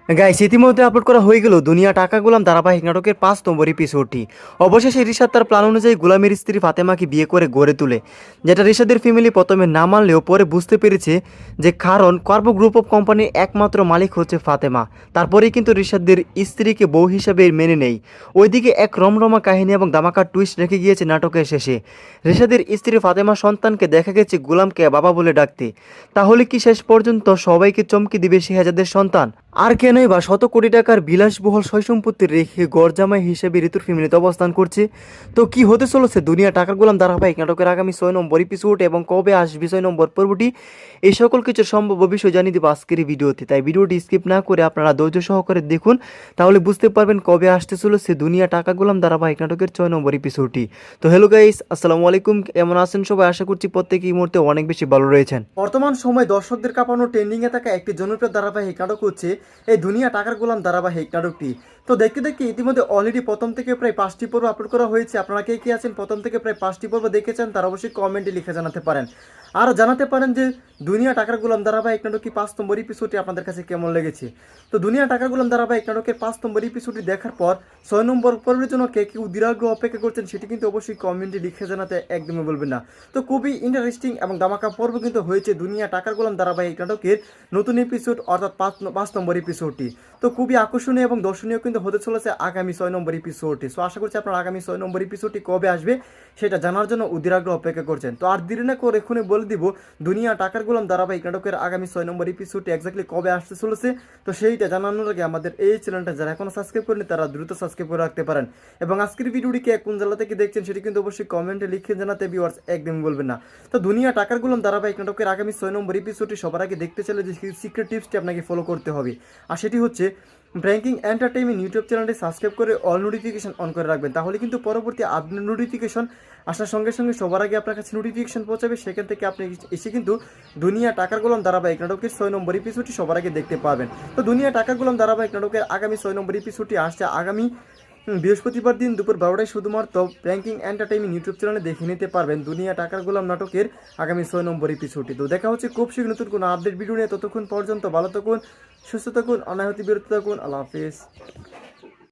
Guys ইতিমধ্যে upload করা হয়ে গেল দুনিয়া টাকা গোলাম ধারাবাহিক নাটকের 5 নম্বর এপিসোডটি। অবশেষে রিশাদ তার প্ল্যান অনুযায়ী গোলামের স্ত্রী ফাতেমাকে বিয়ে করে গড়ে তোলে, যেটা রিশাদের ফ্যামিলি প্রথমে না মানলেও পরে বুঝতে পেরেছে যে কারণ কার্ভো গ্রুপ অফ কোম্পানির একমাত্র মালিক হচ্ছে ফাতেমা। তারপরেই কিন্তু রিশাদের স্ত্রীকে বউ হিসাবে মেনে নেই। ওইদিকে এক রমরমা কাহিনী এবং ধামাকা টুইস্ট রেখে গিয়েছে নাটকের শেষে। রিশাদের স্ত্রী ফাতেমা সন্তানকে দেখা গেছে গোলামকে বাবা বলে ডাকতে। তাহলে কি শেষ পর্যন্ত সবাইকে চমকে দিবে শেহজাদের সন্তান? আর কেনই বা শত কোটি টাকার বিলাসবহুল সয় সম্পত্তি রেখে গড়জামাই হিসেবে ঋতুর ফ্যামিলিতে অবস্থান করছে? তো কি হতে চলেছে দুনিয়া টাকার গোলাম ধারাবাহিক নাটকের আগামী 6 নম্বর এপিসোড এবং কবে আসবে 6 নম্বর পর্বটি, এই সকল কিছুর সম্ভাব্য বিষয় জানিয়ে দেবো আজকের এই ভিডিওতে। তাই ভিডিওটি স্কিপ না করে আপনারা ধৈর্য সহকারে দেখুন, তাহলে বুঝতে পারবেন কবে আসতে চলেছে দুনিয়া টাকা গোলাম ধারাবাহিক নাটকের 6 নম্বর এপিসোডটি। তো হ্যালো গাইস, আসসালামু আলাইকুম, কেমন আছেন সবাই? আশা করছি প্রত্যেকেই এই মুহূর্তে অনেক বেশি ভালো রয়েছেন। বর্তমান সময় দর্শকদের কাঁপানো ট্রেন্ডিংয়ে থাকা একটি জনপ্রিয় ধারাবাহিক নাটক হচ্ছে এই দুনিয়া টাকার গোলাম ধারাবাহিক নাটকটি। তো দেখতে দেখতে ইতিমধ্যে অলরেডি প্রথম থেকে প্রায় 5টি পর্ব আপলোড করা হয়েছে। আপনারা কে কে আছেন প্রথম থেকে প্রায় 5টি পর্ব দেখেছেন তারা অবশ্যই কমেন্টে লিখে জানাতে পারেন। আর জানাতে পারেন যে দুনিয়া টাকার গোলাম ধারাবাহিক নাটক 5 নম্বর এপিসোডটি আপনাদের কাছে কেমন লেগেছে। তো দুনিয়া টাকার গোলাম ধারাবাহিক নাটকের 5 নম্বর এপিসোডটি দেখার পর 6 নম্বর পর্বের জন্য কে কেউ দীর্ঘ অপেক্ষা করছেন সেটি কিন্তু অবশ্যই কমেন্টে লিখে জানাতে একদমই বলবেন না। তো খুবই ইন্টারেস্টিং এবং ধামাকা পর্ব কিন্তু হয়েছে দুনিয়া টাকার গোলাম ধারাবাহিক নাটকের নতুন এপিসোড অর্থাৎ 5 নম্বর এপিসোডটি। তো খুবই আকর্ষণীয় এবং দর্শনীয় কিন্তু হতে চলেছে আগামী 6 নম্বর এপিসোডটি। সো আশা করছি আপনারা আগামী 6 নম্বর এপিসোডটি কবে আসবে সেটা জানার জন্য অধীর অপেক্ষা করছেন। তো আর দেরি না করে এখনই বলে দিব দুনিয়া টাকার গোলাম ধারাবাহিক নাটকের আগামী 6 নম্বর এপিসোডটি এক্স্যাক্টলি কবে আসতে চলেছে। তো সেইটা জানানোর আগে আমাদের এই চ্যানেলটা যারা এখনো সাবস্ক্রাইব করেনি তারা দ্রুত সাবস্ক্রাইব করে রাখতে পারেন। এবং আজকের ভিডিওটিকে কোন জেলা থেকে দেখছেন সেটি কিন্তু অবশ্যই কমেন্টে লিখে জানাতে ভিউয়ার্স একদমই বলবেন না। তো দুনিয়া টাকার গোলাম ধারাবাহিক নাটকের আগামী 6 নম্বর এপিসোডটি সবার আগে দেখতে চাইলে যে সিক্রেট টিপসটি আপনাকে ফলো করতে হবে, আর সেটি হচ্ছে ব্রেকিং এন্টারটেইনমেন্ট ইউটিউব চ্যানেলটি সাবস্ক্রাইব করে অল নোটিফিকেশন অন করে রাখবেন। তাহলে কিন্তু পরবর্তী আপডেট নোটিফিকেশন আসার সঙ্গে সঙ্গে সবার আগে আপনার কাছে নোটিফিকেশন পৌঁছাবে। সেখান থেকে আপনি এসে কিন্তু দুনিয়া টাকার গোলাম ধারাবাহিক নাটকের 6 নম্বর এপিসোডটি সবার আগে দেখতে পাবেন। তো দুনিয়া টাকার গোলাম ধারাবাহিক নাটকের আগামী 6 নম্বর এপিসোডটি আসছে আগামী বৃহস্পতিবার দিন দুপুর 12টায় শুধুমাত্র ব্রেকিং এন্টারটেইনমেন্ট ইউটিউব চ্যানেলে দেখে নিতে পারবেন দুনিয়া টাকার গোলাম নাটকের আগামী 6 নম্বর এপিসোডটি। তো দেখা হচ্ছে খুব শীঘ্র নতুন কোনো আপডেট ভিডিও নিয়ে। ততক্ষণ পর্যন্ত ভালো থাকুন, সুস্থ থাকুন, অনাহতি বিরত থাকুন। আল্লাহ হাফিজ।